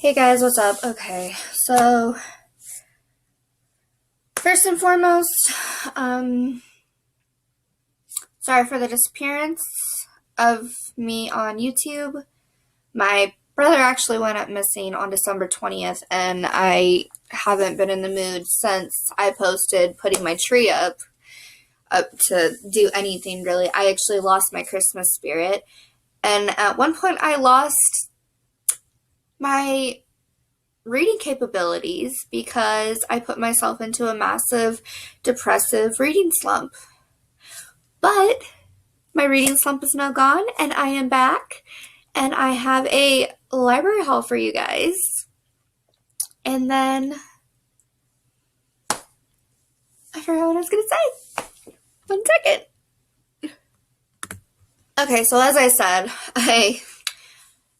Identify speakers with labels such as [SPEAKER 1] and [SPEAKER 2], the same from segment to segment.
[SPEAKER 1] Hey guys, what's up? Okay, so first and foremost, sorry for the disappearance of me on YouTube. My brother actually went up missing on December 20th, and I haven't been in the mood since I posted putting my tree up to do anything really. I actually lost my Christmas spirit, and at one point I lost my reading capabilities because I put myself into a massive depressive reading slump. But my reading slump is now gone and I am back and I have a library haul for you guys. And then I forgot what I was going to say. 1 second. Okay, so as I said, I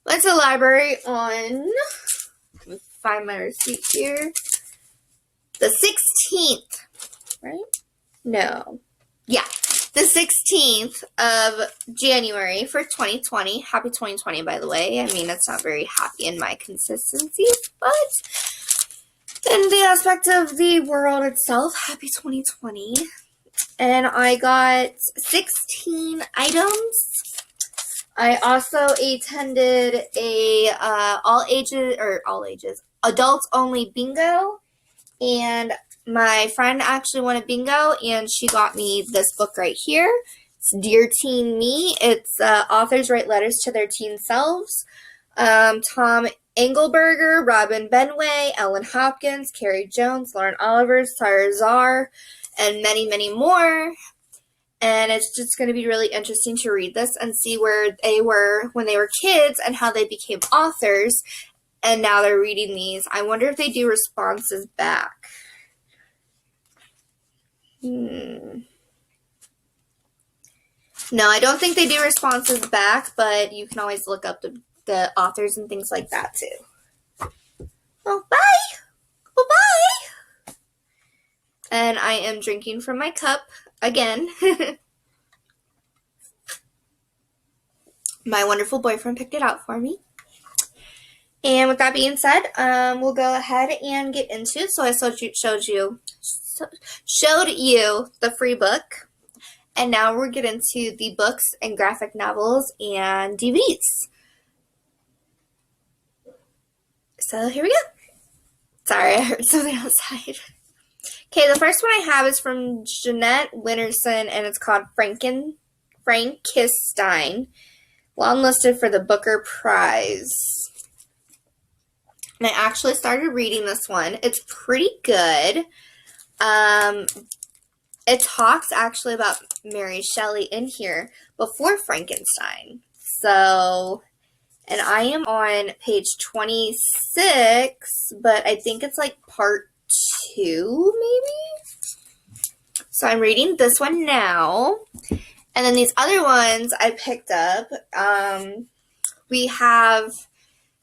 [SPEAKER 1] went to the library on, let me find my receipt here, the 16th, right? No. Yeah, the 16th of January for 2020. Happy 2020, by the way. I mean, it's not very happy in my consistencies, but in the aspect of the world itself, happy 2020. And I got 16 items. I also attended a all ages, adults only bingo, and my friend actually won a bingo, and she got me this book right here. It's Dear Teen Me. It's authors write letters to their teen selves. Tom Engelberger, Robin Benway, Ellen Hopkins, Carrie Jones, Lauren Oliver, Sarah Czar, and many, many more. And it's just going to be really interesting to read this and see where they were when they were kids and how they became authors. And now they're reading these. I wonder if they do responses back. No, I don't think they do responses back, but you can always look up the authors and things like that too. Well, bye! Well, bye! And I am drinking from my cup again. My wonderful boyfriend picked it out for me. And with that being said, we'll go ahead and get into it. So I showed you the free book. And now we'll get into the books and graphic novels and DVDs. So here we go. Sorry, I heard something outside. Okay, the first one I have is from Jeanette Winterson, and it's called Frankenstein. Longlisted for the Booker Prize. And I actually started reading this one. It's pretty good. It talks actually about Mary Shelley in here before Frankenstein. So, and I am on page 26, but I think it's like part 2, maybe? So I'm reading this one now. And then these other ones I picked up. We have,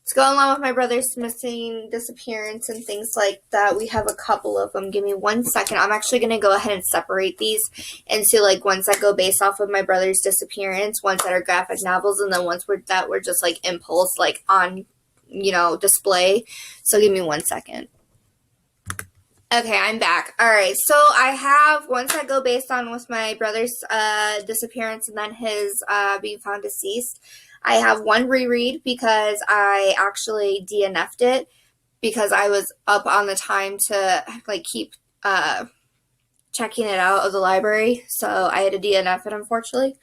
[SPEAKER 1] to go along with my brother's missing, disappearance, and things like that, we have a couple of them. Give me 1 second. I'm actually going to go ahead and separate these into like ones that go based off of my brother's disappearance, ones that are graphic novels, and then ones that were just like impulse, like on, display. So give me 1 second. Okay, I'm back. All right, so I have ones that go based on with my brother's disappearance and then his being found deceased. I have one reread because I actually DNF'd it because I was up on the time to like keep checking it out of the library. So I had to DNF it, unfortunately,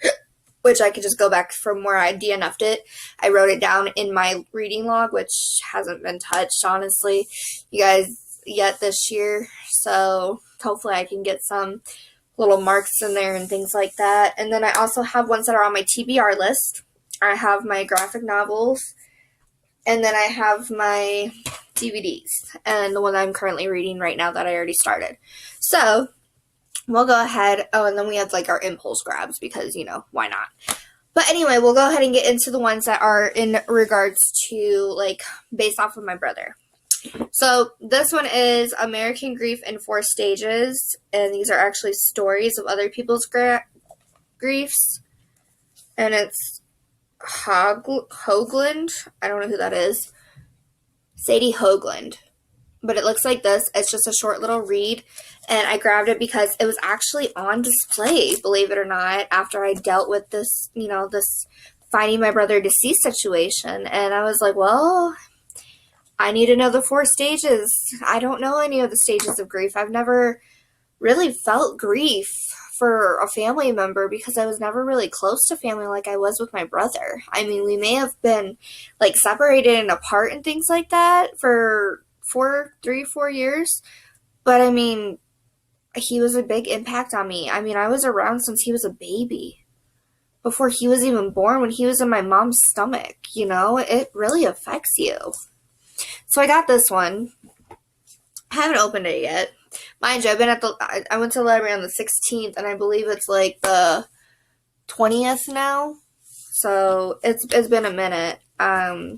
[SPEAKER 1] which I could just go back from where I DNF'd it. I wrote it down in my reading log, which hasn't been touched, honestly, you guys, yet this year. So hopefully I can get some little marks in there and things like that. And then I also have ones that are on my TBR list. I have my graphic novels, and then I have my DVDs, and the one I'm currently reading right now that I already started. So, we'll go ahead, and then we have like our impulse grabs because, why not? But anyway, we'll go ahead and get into the ones that are in regards to, like, based off of my brother. So, this one is American Grief in 4 Stages, and these are actually stories of other people's griefs, and it's Hoagland. I don't know who that is. Sadie Hoagland. But it looks like this. It's just a short little read. And I grabbed it because it was actually on display, believe it or not, after I dealt with this, this finding my brother deceased situation. And I was like, well, I need to know the 4 stages. I don't know any of the stages of grief. I've never really felt grief for a family member because I was never really close to family like I was with my brother. I mean, we may have been like separated and apart and things like that for 4 years. But I mean, he was a big impact on me. I mean, I was around since he was a baby. Before he was even born, when he was in my mom's stomach, it really affects you. So I got this one. I haven't opened it yet. Mind you, I went to the library on the 16th, and I believe it's like the 20th now. So it's been a minute. I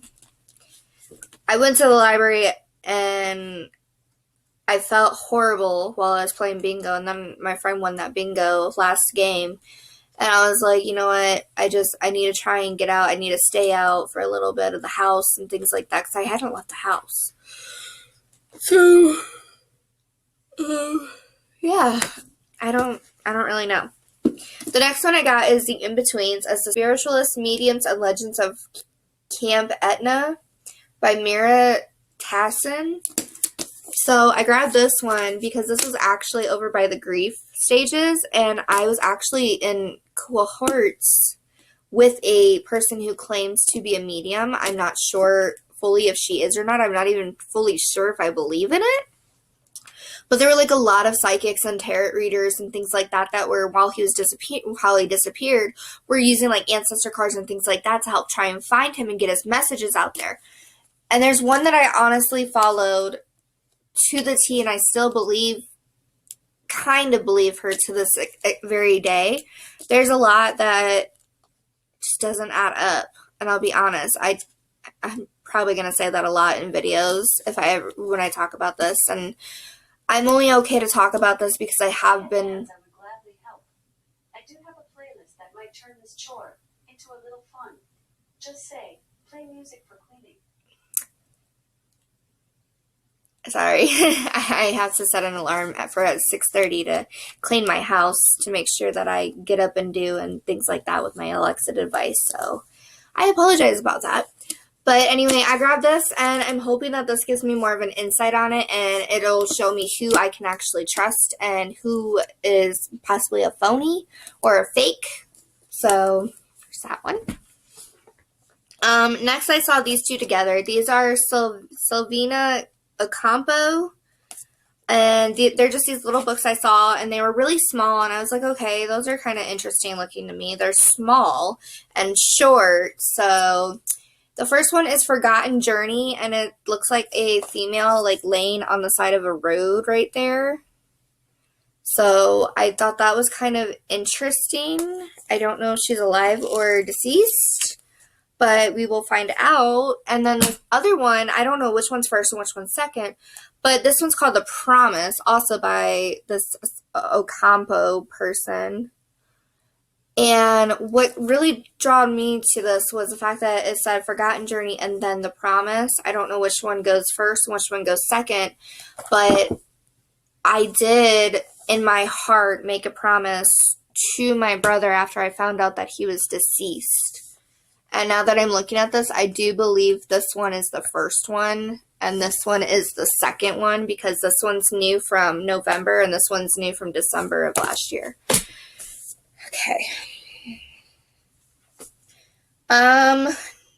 [SPEAKER 1] went to the library and I felt horrible while I was playing bingo, and then my friend won that bingo last game. And I was like, you know what, I need to try and get out. I need to stay out for a little bit of the house and things like that, because I hadn't left the house. So, yeah, I don't really know. The next one I got is the InBetweens as the Spiritualists, Mediums, and Legends of Camp Etna by Mira Tassin. So I grabbed this one because this was actually over by the grief stages, and I was actually in cohorts with a person who claims to be a medium. I'm not sure fully if she is or not. I'm not even fully sure if I believe in it. But there were like a lot of psychics and tarot readers and things like that that were, while he disappeared, were using like ancestor cards and things like that to help try and find him and get his messages out there. And there's one that I honestly followed to the T, and I still kind of believe her to this very day. There's a lot that just doesn't add up, and I'll be honest, I'm probably going to say that a lot in videos when I talk about this, and I'm only okay to talk about this because I have been.
[SPEAKER 2] I would gladly help. I do have a playlist that might turn this chore into a little fun. Just say, play music for cleaning.
[SPEAKER 1] Sorry, I have to set an alarm for 6:30 to clean my house to make sure that I get up and do and things like that with my Alexa device. So I apologize about that. But anyway, I grabbed this, and I'm hoping that this gives me more of an insight on it, and it'll show me who I can actually trust and who is possibly a phony or a fake. So there's that one. Next, I saw these two together. These are Sylvina Ocampo, and they're just these little books I saw, and they were really small, and I was like, okay, those are kind of interesting looking to me. They're small and short. So the first one is Forgotten Journey, and it looks like a female like laying on the side of a road right there. So I thought that was kind of interesting. I don't know if she's alive or deceased, but we will find out. And then the other one, I don't know which one's first and which one's second, but this one's called The Promise, also by this Ocampo person. And what really drew me to this was the fact that it said Forgotten Journey and then The Promise. I don't know which one goes first and which one goes second, but I did, in my heart, make a promise to my brother after I found out that he was deceased. And now that I'm looking at this, I do believe this one is the first one, and this one is the second one, because this one's new from November, and this one's new from December of last year. Okay.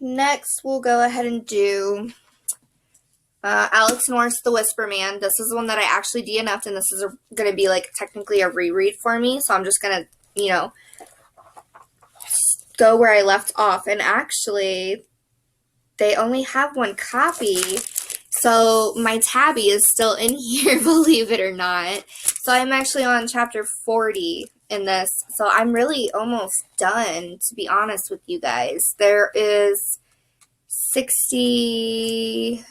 [SPEAKER 1] Next we'll go ahead and do Alex North's The Whisper Man. This is one that I actually DNF'd, and this is going to be like technically a reread for me, so I'm just going to, go where I left off. And actually, they only have one copy, so my tabby is still in here, believe it or not. So I'm actually on chapter 40 in this, so I'm really almost done, to be honest with you guys. There is 70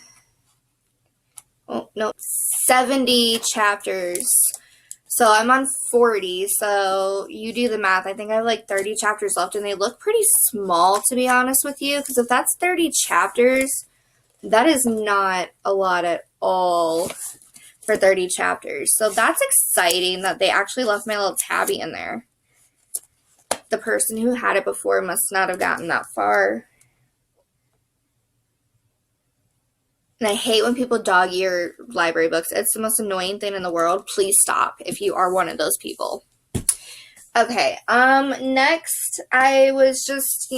[SPEAKER 1] chapters. So I'm on 40, so you do the math. I think I have like 30 chapters left, and they look pretty small, to be honest with you, because if that's 30 chapters, That is not a lot at all for 30 chapters. So that's exciting that they actually left my little tabby in there. The person who had it before must not have gotten that far. And I hate when people dog ear library books. It's the most annoying thing in the world. Please stop if you are one of those people. Okay, next I was just,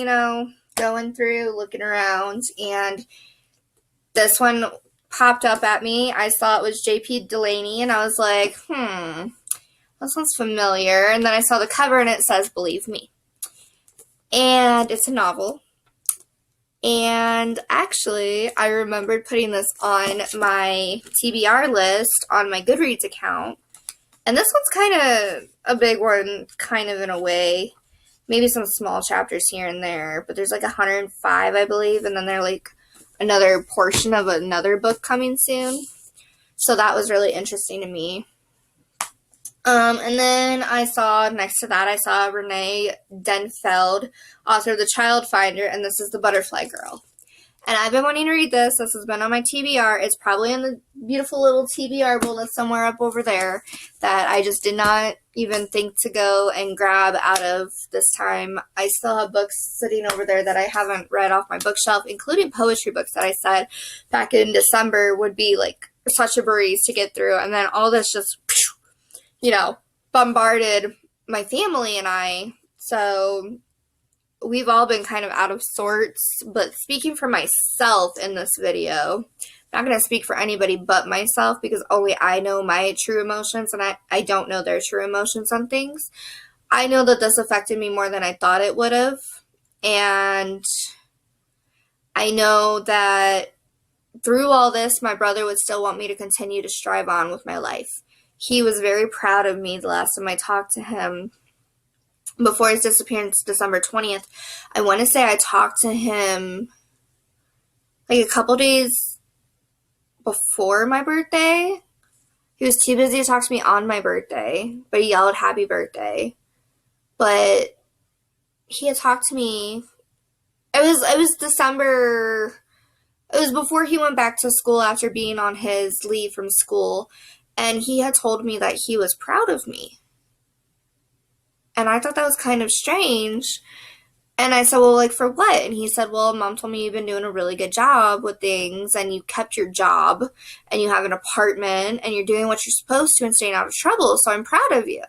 [SPEAKER 1] going through, looking around, and this one popped up at me. I saw it was J.P. Delaney, and I was like, that sounds familiar. And then I saw the cover, and it says, Believe Me. And it's a novel. And actually, I remembered putting this on my TBR list on my Goodreads account. And this one's kind of a big one, kind of in a way. Maybe some small chapters here and there, but there's like 105, I believe, and then there's like another portion of another book coming soon. So that was really interesting to me. And then next to that, I saw Renee Denfeld, author of The Child Finder, and this is The Butterfly Girl. And I've been wanting to read this. This has been on my TBR. It's probably in the beautiful little TBR bullet somewhere up over there that I just did not even think to go and grab out of this time. I still have books sitting over there that I haven't read off my bookshelf, including poetry books that I said back in December would be like such a breeze to get through. And then all this just, bombarded my family and I. So we've all been kind of out of sorts, but speaking for myself in this video, I'm not going to speak for anybody but myself because only I know my true emotions, and I don't know their true emotions on things. I know that this affected me more than I thought it would have, and I know that through all this, my brother would still want me to continue to strive on with my life. He was very proud of me the last time I talked to him. Before his disappearance, December 20th, I want to say I talked to him like a couple days before my birthday. He was too busy to talk to me on my birthday, but he yelled happy birthday. But he had talked to me. It was December. It was before he went back to school after being on his leave from school, and he had told me that he was proud of me. And I thought that was kind of strange. And I said, well, like, for what? And he said, well, Mom told me you've been doing a really good job with things, and you kept your job, and you have an apartment, and you're doing what you're supposed to and staying out of trouble, so I'm proud of you.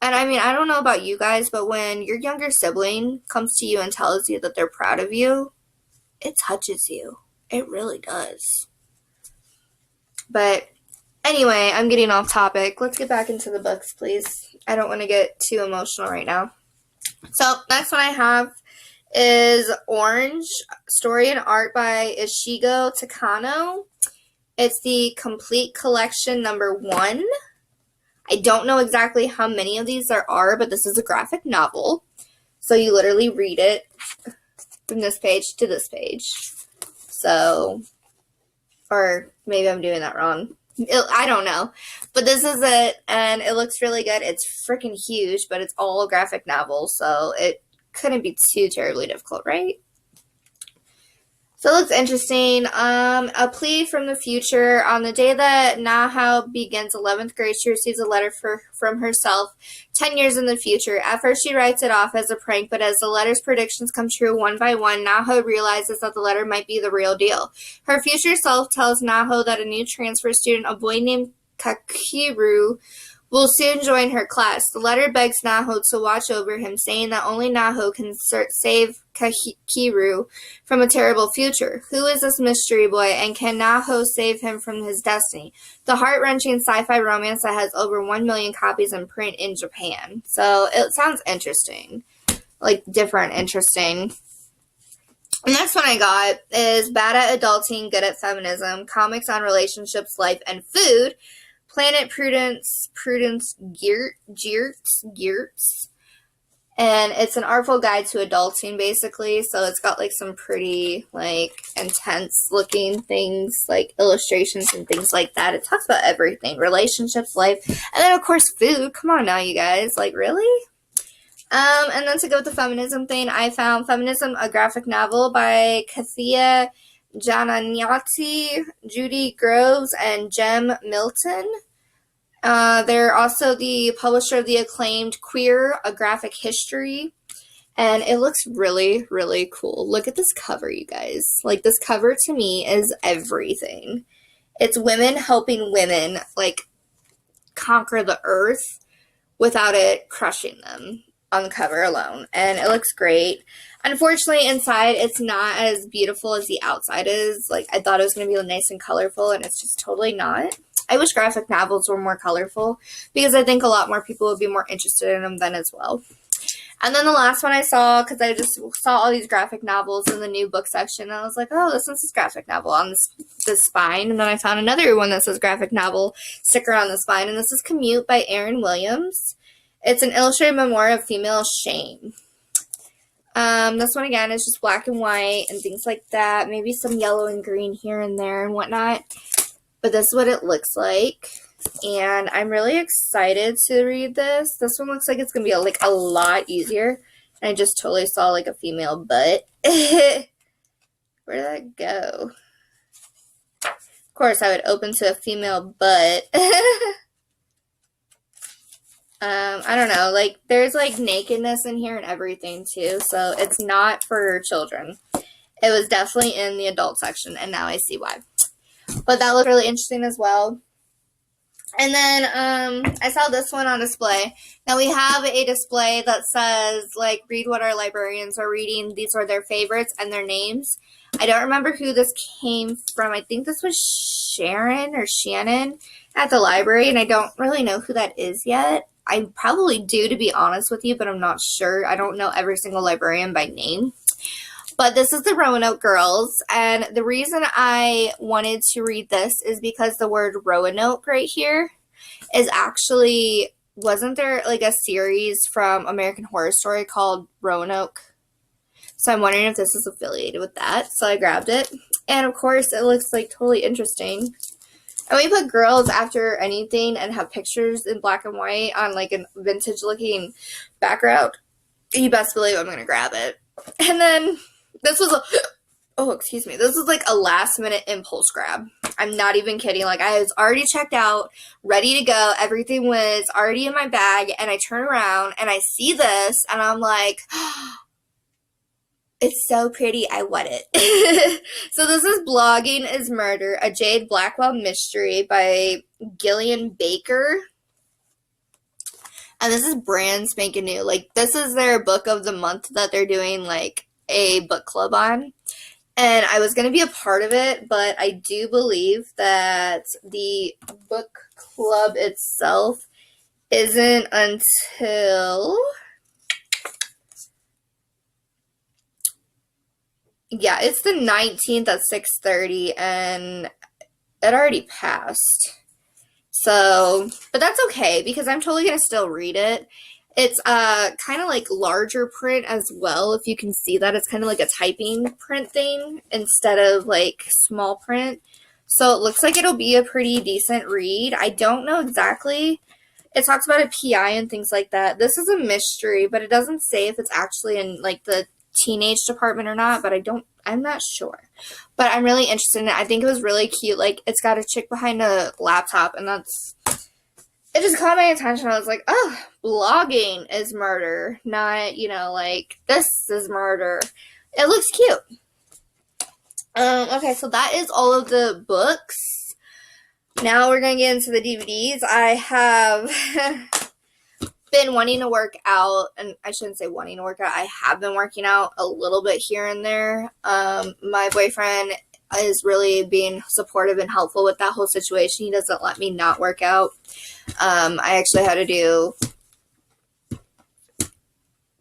[SPEAKER 1] And I mean, I don't know about you guys, but when your younger sibling comes to you and tells you that they're proud of you, it touches you. It really does. But anyway, I'm getting off topic. Let's get back into the books, please. I don't want to get too emotional right now. So, next one I have is Orange, Story and Art by Ishigo Takano. It's the complete collection number 1. I don't know exactly how many of these there are, but this is a graphic novel. So you literally read it from this page to this page. So, or maybe I'm doing that wrong. I don't know. But this is it, and it looks really good. It's freaking huge, but it's all a graphic novel, so it couldn't be too terribly difficult, right? So it looks interesting. A plea from the future. On the day that Naho begins 11th grade, she receives a letter from herself 10 years in the future. At first, she writes it off as a prank, but as the letter's predictions come true one by one, Naho realizes that the letter might be the real deal. Her future self tells Naho that a new transfer student, a boy named Kakiru, will soon join her class. The letter begs Naho to watch over him, saying that only Naho can save Kakiru from a terrible future. Who is this mystery boy, and can Naho save him from his destiny? The heart-wrenching sci-fi romance that has over 1 million copies in print in Japan. So it sounds interesting. Like, different, interesting. The next one I got is Bad at Adulting, Good at Feminism, Comics on Relationships, Life, and Food. Planet Prudence Geertz. And it's an artful guide to adulting, basically. So it's got, like, some pretty, like, intense-looking things, like illustrations and things like that. It talks about everything. Relationships, life, and then, of course, food. Come on now, you guys. Like, really? And then to go with the feminism thing, I found Feminism, a graphic novel by Kathia Jananyati, Judy Groves, and Jem Milton. They're also the publisher of the acclaimed Queer, A Graphic History. And it looks really, really cool. Look at this cover, you guys. Like, this cover to me is everything. It's women helping women, like, conquer the earth without it crushing them on the cover alone. And it looks great. Unfortunately, inside, it's not as beautiful as the outside is. Like, I thought it was going to be nice and colorful, and it's just totally not. I wish graphic novels were more colorful, because I think a lot more people would be more interested in them then as well. And then the last one I saw, because I just saw all these graphic novels in the new book section, and I was like, oh, this one says graphic novel on this spine. And then I found another one that says graphic novel sticker on the spine, and this is Commute by Erin Williams. It's an illustrated memoir of female shame. This one, again, is just black and white and things like that. Maybe some yellow and green here and there and whatnot. But this is what it looks like. And I'm really excited to read this. This one looks like it's going to be a lot easier. And I just totally saw like a female butt. Where did that go? Of course, I would open to a female butt. I don't know. Like, there's like nakedness in here and everything too. So it's not for children. It was definitely in the adult section. And now I see why. But that looked really interesting as well. And then I saw this one on display. Now we have a display that says, like, read what our librarians are reading. These are their favorites and their names. I don't remember who this came from. I think this was Sharon or Shannon at the library, and I don't really know who that is yet. I probably do, to be honest with you, but I'm not sure. I don't know every single librarian by name. But this is the Roanoke Girls, and the reason I wanted to read this is because the word Roanoke right here is actually, wasn't there like a series from American Horror Story called Roanoke? So I'm wondering if this is affiliated with that. So I grabbed it, and of course it looks like totally interesting. And we put girls after anything and have pictures in black and white on like a vintage looking background. You best believe I'm going to grab it. And then this was this was like a last minute impulse grab. I'm not even kidding. Like, I was already checked out, ready to go. Everything was already in my bag, and I turn around and I see this and I'm like, oh, it's so pretty. I want it. So this is Blogging is Murder, a Jade Blackwell mystery by Gillian Baker. And this is brand spanking new. Like, this is their book of the month that they're doing like a book club on. And I was going to be a part of it, but I do believe that the book club itself isn't until, yeah, it's the 19th at 6:30, and it already passed. So, but that's okay, because I'm totally going to still read it. It's kind of like larger print as well. If you can see that, it's kind of like a typing print thing instead of like small print. So it looks like it'll be a pretty decent read. I don't know exactly. It talks about a PI and things like that. This is a mystery, but it doesn't say if it's actually in like the teenage department or not, but I'm not sure. But I'm really interested in it. I think it was really cute. Like, it's got a chick behind a laptop, and it just caught my attention. I was like, oh, blogging is murder, not, like, this is murder. It looks cute. Okay, so that is all of the books. Now we're going to get into the DVDs. I have been wanting to work out, and I shouldn't say wanting to work out. I have been working out a little bit here and there. My boyfriend is really being supportive and helpful with that whole situation. He doesn't let me not work out. I actually had to do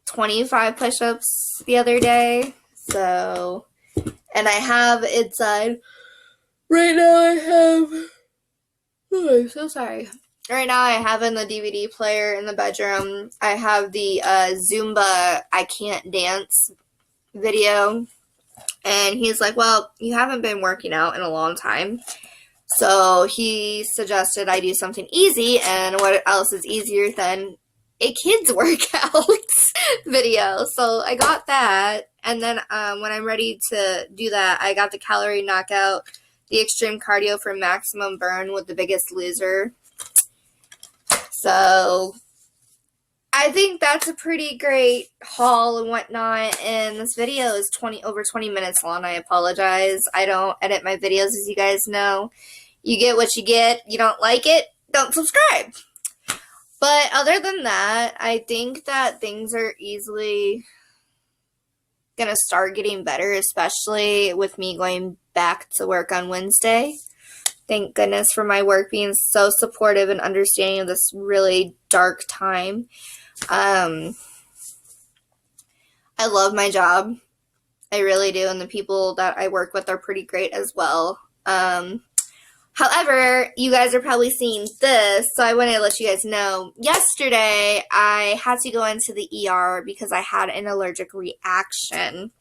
[SPEAKER 1] 25 push-ups the other day. So, and I have inside, right now I have, oh, I'm so sorry. Right now I have in the DVD player in the bedroom, I have the Zumba I Can't Dance video. And he's like, well, you haven't been working out in a long time. So he suggested I do something easy, and what else is easier than a kids workout video. So I got that, And then when I'm ready to do that, I got the calorie knockout, the extreme cardio for maximum burn with the Biggest Loser. So I think that's a pretty great haul and whatnot, and this video is over 20 minutes long. I apologize. I don't edit my videos, as you guys know. You get what you get. You don't like it, don't subscribe. But other than that, I think that things are easily gonna start getting better, especially with me going back to work on Wednesday. Thank goodness for my work being so supportive and understanding of this really dark time. I love my job. I really do, and the people that I work with are pretty great as well. However, you guys are probably seeing this, so I want to let you guys know. Yesterday, I had to go into the ER because I had an allergic reaction.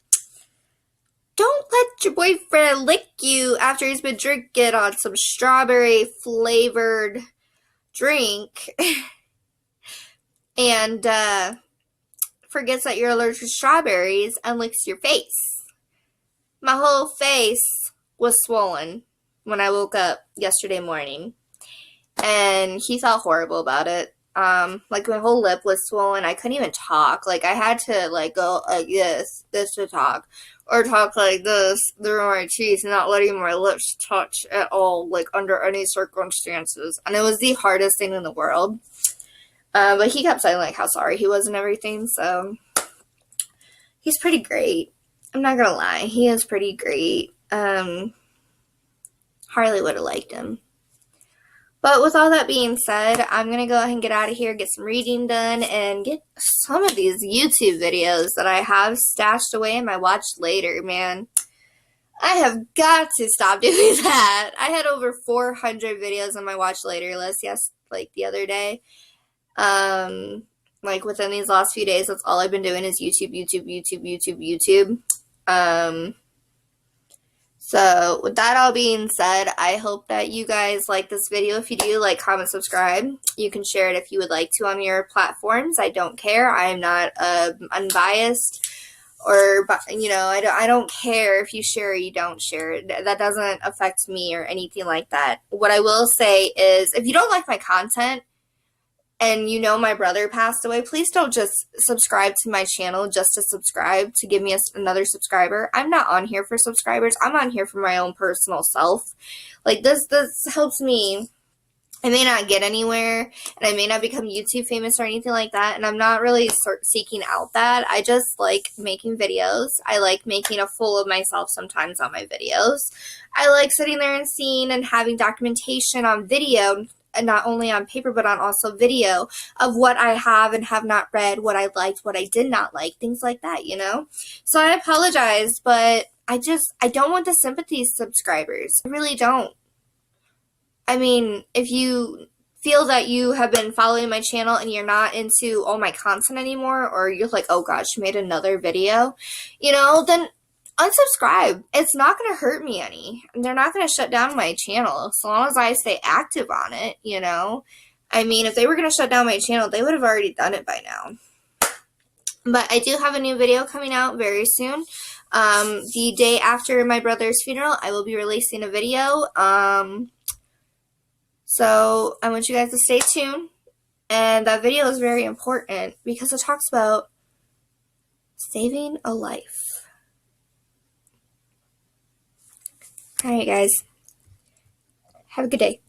[SPEAKER 1] Don't let your boyfriend lick you after he's been drinking on some strawberry-flavored drink and forgets that you're allergic to strawberries and licks your face. My whole face was swollen when I woke up yesterday morning, and he felt horrible about it. Like my whole lip was swollen. I couldn't even talk. Like I had to like go like this to talk, or talk like this through my teeth, not letting my lips touch at all, like under any circumstances. And it was the hardest thing in the world. But he kept saying like how sorry he was and everything. So he's pretty great. I'm not gonna lie, he is pretty great. Harley would have liked him. But with all that being said, I'm going to go ahead and get out of here, get some reading done, and get some of these YouTube videos that I have stashed away in my watch later, man. I have got to stop doing that. I had over 400 videos on my watch later list, like the other day. Like within these last few days, that's all I've been doing is YouTube. So with that all being said, I hope that you guys like this video. If you do, like, comment, subscribe. You can share it if you would like to on your platforms. I don't care. I am not unbiased, or I don't care if you share or you don't share it. That doesn't affect me or anything like that. What I will say is, if you don't like my content, and you know my brother passed away, please don't just subscribe to my channel just to subscribe, to give me another subscriber. I'm not on here for subscribers. I'm on here for my own personal self. Like, this helps me. I may not get anywhere, and I may not become YouTube famous or anything like that, and I'm not really seeking out that. I just like making videos. I like making a fool of myself sometimes on my videos. I like sitting there and seeing and having documentation on video, and not only on paper, but on also video of what I have and have not read, what I liked, what I did not like, things like that, you know? So I apologize, but I don't want the sympathy subscribers. I really don't. I mean, if you feel that you have been following my channel and you're not into all my content anymore, or you're like, oh gosh, she made another video, then unsubscribe. It's not going to hurt me any. They're not going to shut down my channel so long as I stay active on it, I mean, if they were going to shut down my channel, they would have already done it by now. But I do have a new video coming out very soon. The day after my brother's funeral, I will be releasing a video. So I want you guys to stay tuned. And that video is very important because it talks about saving a life. Alright, guys. Have a good day.